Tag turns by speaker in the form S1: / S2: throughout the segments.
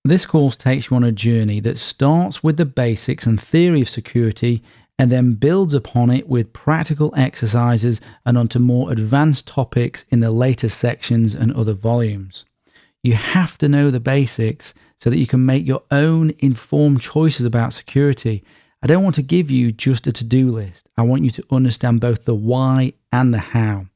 S1: This course takes you on a journey that starts with the basics and theory of security and then builds upon it with practical exercises and onto more advanced topics in the later sections and other volumes. You have to know the basics so that you can make your own informed choices about security. I don't want to give you just a to-do list. I want you to understand both the why and the how.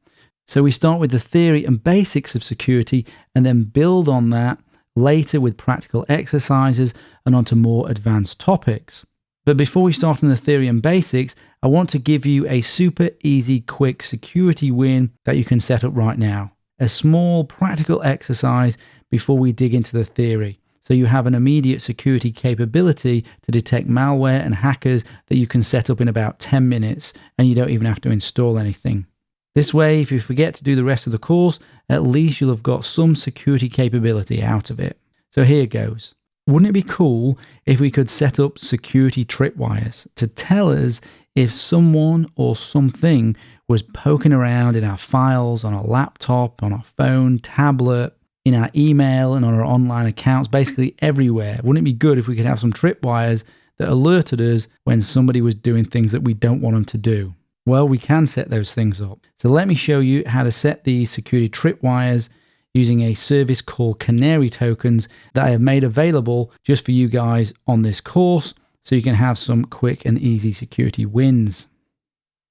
S1: So we start with the theory and basics of security and then build on that later with practical exercises and onto more advanced topics. But before we start on the theory and basics, I want to give you a super easy, quick security win that you can set up right now. A small practical exercise before we dig into the theory. So you have an immediate security capability to detect malware and hackers that you can set up in about 10 minutes and you don't even have to install anything. This way, if you forget to do the rest of the course, at least you'll have got some security capability out of it. So here goes. Wouldn't it be cool if we could set up security tripwires to tell us if someone or something was poking around in our files, on our laptop, on our phone, tablet, in our email and on our online accounts, basically everywhere? Wouldn't it be good if we could have some tripwires that alerted us when somebody was doing things that we don't want them to do? Well, we can set those things up. So let me show you how to set these security tripwires using a service called Canary Tokens that I have made available just for you guys on this course so you can have some quick and easy security wins.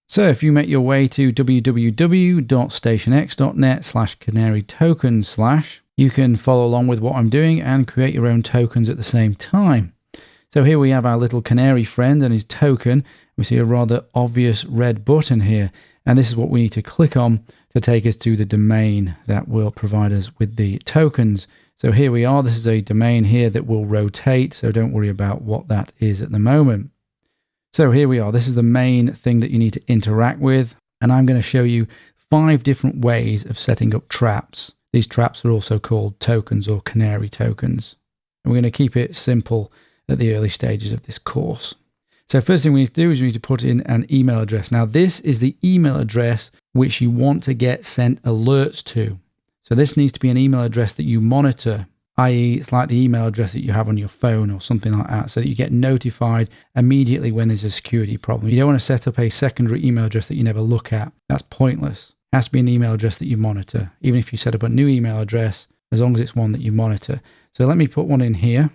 S1: So if you make your way to www.stationx.net/canarytokens/, you can follow along with what I'm doing and create your own tokens at the same time. So here we have our little canary friend and his token. We see a rather obvious red button here, and this is what we need to click on to take us to the domain that will provide us with the tokens. So here we are. This is a domain here that will rotate, so don't worry about what that is at the moment. So here we are. This is the main thing that you need to interact with, and I'm going to show you 5 different ways of setting up traps. These traps are also called tokens or canary tokens. And we're going to keep it simple at the early stages of this course. So first thing we need to do is we need to put in an email address. Now this is the email address which you want to get sent alerts to. So this needs to be an email address that you monitor, i.e. it's like the email address that you have on your phone or something like that, so that you get notified immediately when there's a security problem. You don't want to set up a secondary email address that you never look at. That's pointless. It has to be an email address that you monitor. Even if you set up a new email address, as long as it's one that you monitor. So let me put one in here.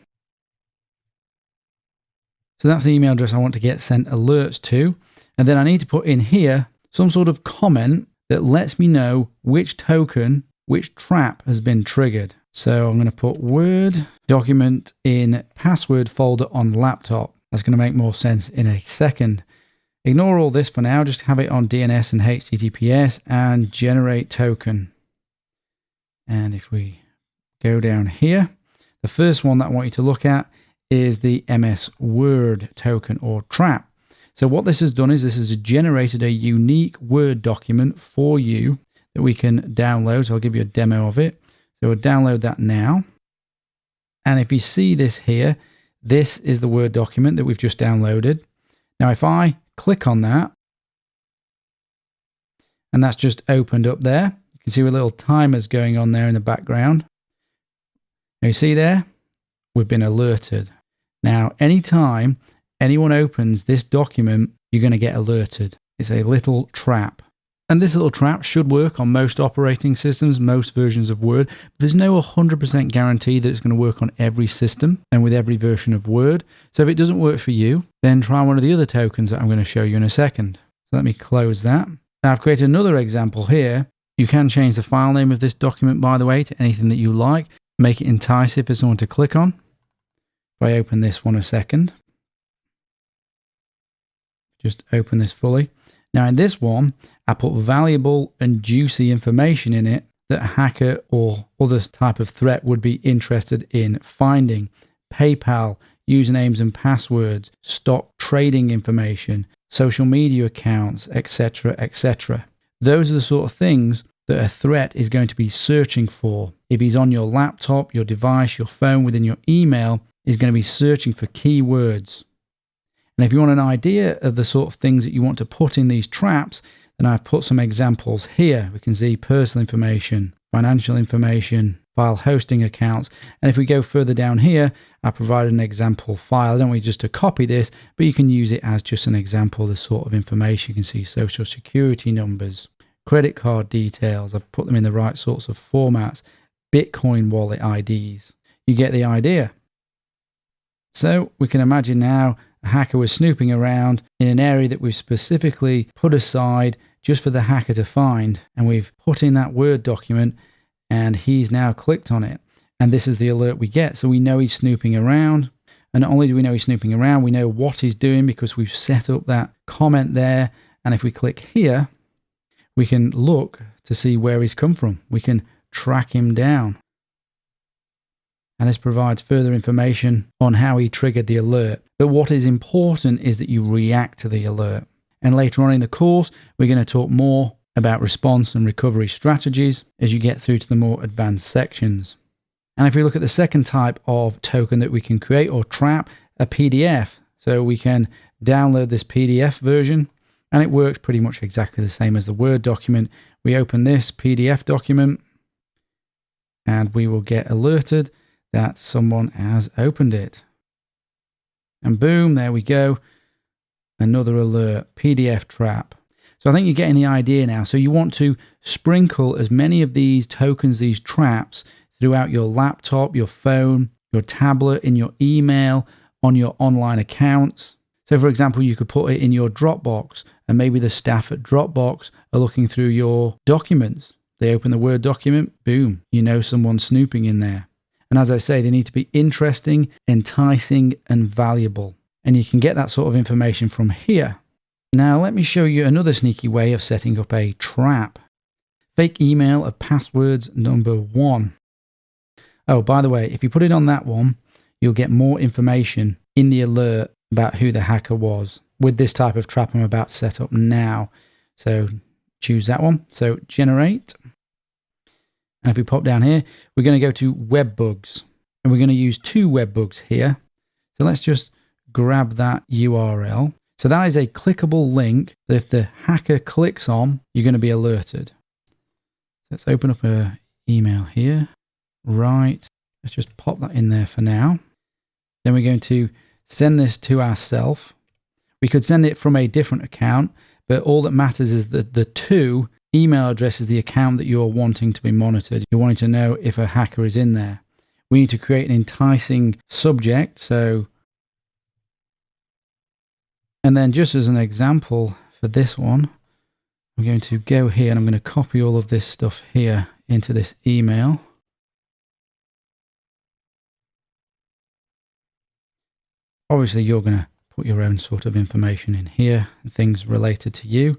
S1: So that's the email address I want to get sent alerts to. And then I need to put in here some sort of comment that lets me know which token, which trap has been triggered. So I'm going to put Word document in password folder on laptop. That's going to make more sense in a second. Ignore all this for now. Just have it on DNS and HTTPS and generate token. And if we go down here, the first one that I want you to look at is the MS Word token or trap. So what this has done is this has generated a unique Word document for you that we can download. So I'll give you a demo of it. So we'll download that now. And if you see this here, this is the Word document that we've just downloaded. Now if I click on that, and that's just opened up there, you can see a little timer's going on there in the background. Now you see there, we've been alerted. Now, anytime anyone opens this document, you're going to get alerted. It's a little trap. And this little trap should work on most operating systems, most versions of Word. There's no 100% guarantee that it's going to work on every system and with every version of Word. So if it doesn't work for you, then try one of the other tokens that I'm going to show you in a second. So let me close that. Now I've created another example here. You can change the file name of this document, by the way, to anything that you like. Make it enticing for someone to click on. If I open this one a second, just open this fully. Now in this one, I put valuable and juicy information in it that a hacker or other type of threat would be interested in finding. PayPal, usernames and passwords, stock trading information, social media accounts, etc., etc. Those are the sort of things that a threat is going to be searching for. If he's on your laptop, your device, your phone, within your email, he's going to be searching for keywords. And if you want an idea of the sort of things that you want to put in these traps, then I've put some examples here. We can see personal information, financial information, file hosting accounts. And if we go further down here, I provided an example file. I don't want you just to copy this, but you can use it as just an example of the sort of information. You can see social security numbers, credit card details. I've put them in the right sorts of formats, Bitcoin wallet IDs. You get the idea. So we can imagine now a hacker was snooping around in an area that we've specifically put aside just for the hacker to find. And we've put in that Word document and he's now clicked on it. And this is the alert we get. So we know he's snooping around. And not only do we know he's snooping around, we know what he's doing because we've set up that comment there. And if we click here, we can look to see where he's come from. We can track him down. And this provides further information on how he triggered the alert. But what is important is that you react to the alert. And later on in the course, we're going to talk more about response and recovery strategies as you get through to the more advanced sections. And if we look at the second type of token that we can create or trap, a PDF. So we can download this PDF version and it works pretty much exactly the same as the Word document. We open this PDF document and we will get alerted that someone has opened it. And boom, there we go. Another alert, PDF trap. So I think you're getting the idea now. So you want to sprinkle as many of these tokens, these traps, throughout your laptop, your phone, your tablet, in your email, on your online accounts. So for example, you could put it in your Dropbox and maybe the staff at Dropbox are looking through your documents. They open the Word document, boom, you know someone's snooping in there. And as I say, they need to be interesting, enticing, and valuable. And you can get that sort of information from here. Now, let me show you another sneaky way of setting up a trap. Fake email of passwords number 1. Oh, by the way, if you put it on that one, you'll get more information in the alert about who the hacker was with this type of trap I'm about to set up now. So choose that one. So generate. And if we pop down here, we're going to go to web bugs. And we're going to use 2 web bugs here. So let's just grab that URL. So that is a clickable link that if the hacker clicks on, you're going to be alerted. Let's open up an email here. Right. Let's just pop that in there for now. Then we're going to send this to ourselves. We could send it from a different account, but all that matters is that the 2 email address is the account that you're wanting to be monitored. You're wanting to know if a hacker is in there. We need to create an enticing subject. And then just as an example for this one, I'm going to go here and I'm going to copy all of this stuff here into this email. Obviously, you're going to put your own sort of information in here and things related to you.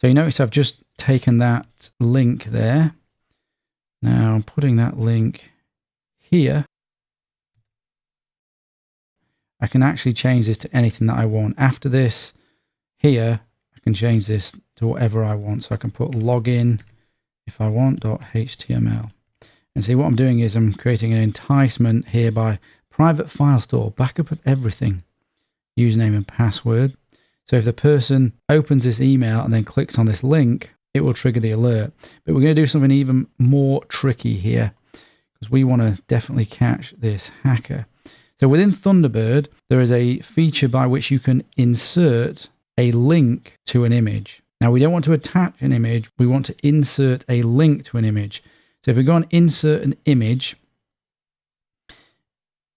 S1: So you notice I've just taken that link there. Now I'm putting that link here. I can actually change this to anything that I want. After this, here, I can change this to whatever I want. So I can put login, if I want, .html. And see what I'm doing is I'm creating an enticement here by private file store, backup of everything, username and password. So if the person opens this email and then clicks on this link, it will trigger the alert. But we're going to do something even more tricky here because we want to definitely catch this hacker. So within Thunderbird, there is a feature by which you can insert a link to an image. Now, we don't want to attach an image. We want to insert a link to an image. So if we go on insert an image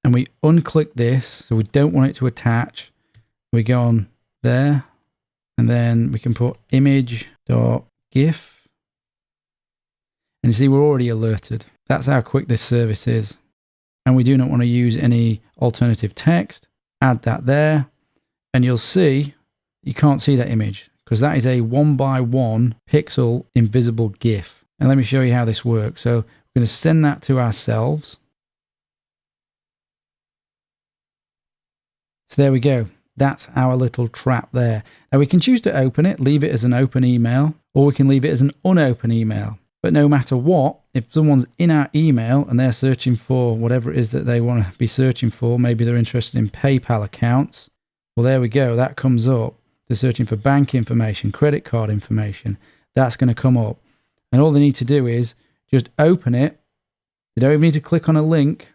S1: and we unclick this, so we don't want it to attach, we go on there and then we can put image.gif. And you see, we're already alerted. That's how quick this service is. And we do not want to use any alternative text. Add that there. And you'll see, you can't see that image because that is a 1x1 pixel invisible GIF. And let me show you how this works. So we're going to send that to ourselves. So there we go. That's our little trap there. Now we can choose to open it, leave it as an open email, or we can leave it as an unopened email. But no matter what, if someone's in our email and they're searching for whatever it is that they want to be searching for, maybe they're interested in PayPal accounts, well, there we go. That comes up. They're searching for bank information, credit card information. That's going to come up. And all they need to do is just open it They don't even need to click on a link.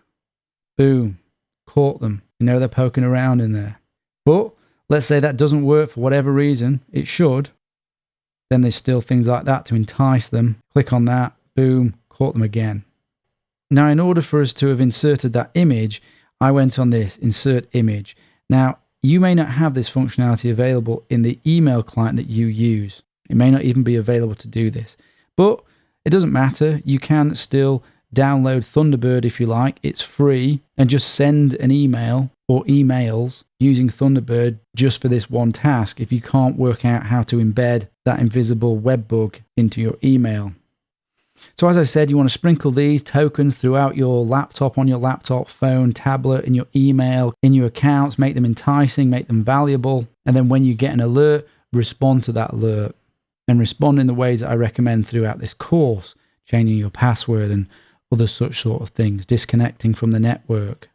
S1: Boom. Caught them. You know they're poking around in there. But let's say that doesn't work for whatever reason. It should. Then there's still things like that to entice them. Click on that. Boom. Caught them again. Now, in order for us to have inserted that image, I went on this, insert image. Now, you may not have this functionality available in the email client that you use. It may not even be available to do this. But it doesn't matter. You can still download Thunderbird if you like. It's free. And just send an email or emails using Thunderbird just for this one task if you can't work out how to embed that invisible web bug into your email. So as I said, you want to sprinkle these tokens throughout your laptop, on your laptop, phone, tablet, in your email, in your accounts, make them enticing, make them valuable. And then when you get an alert, respond to that alert. And respond in the ways that I recommend throughout this course, changing your password and other such sort of things, disconnecting from the network.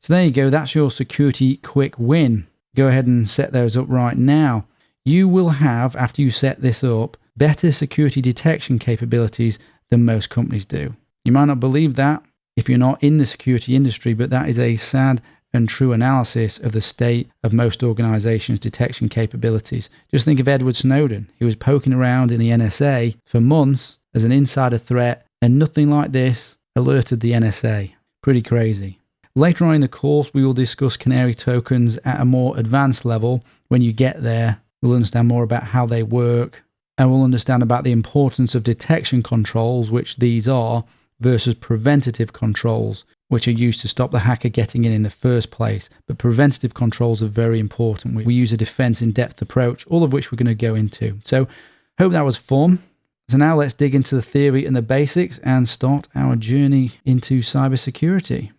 S1: So there you go, that's your security quick win. Go ahead and set those up right now. You will have, after you set this up, better security detection capabilities than most companies do. You might not believe that if you're not in the security industry, but that is a sad and true analysis of the state of most organizations' detection capabilities. Just think of Edward Snowden. He was poking around in the NSA for months as an insider threat, and nothing like this alerted the NSA. Pretty crazy. Later on in the course, we will discuss Canary tokens at a more advanced level. When you get there, we'll understand more about how they work, and we'll understand about the importance of detection controls, which these are, versus preventative controls, which are used to stop the hacker getting in the first place. But preventative controls are very important. We use a defense in-depth approach, all of which we're going to go into. So hope that was fun. So now let's dig into the theory and the basics and start our journey into cybersecurity.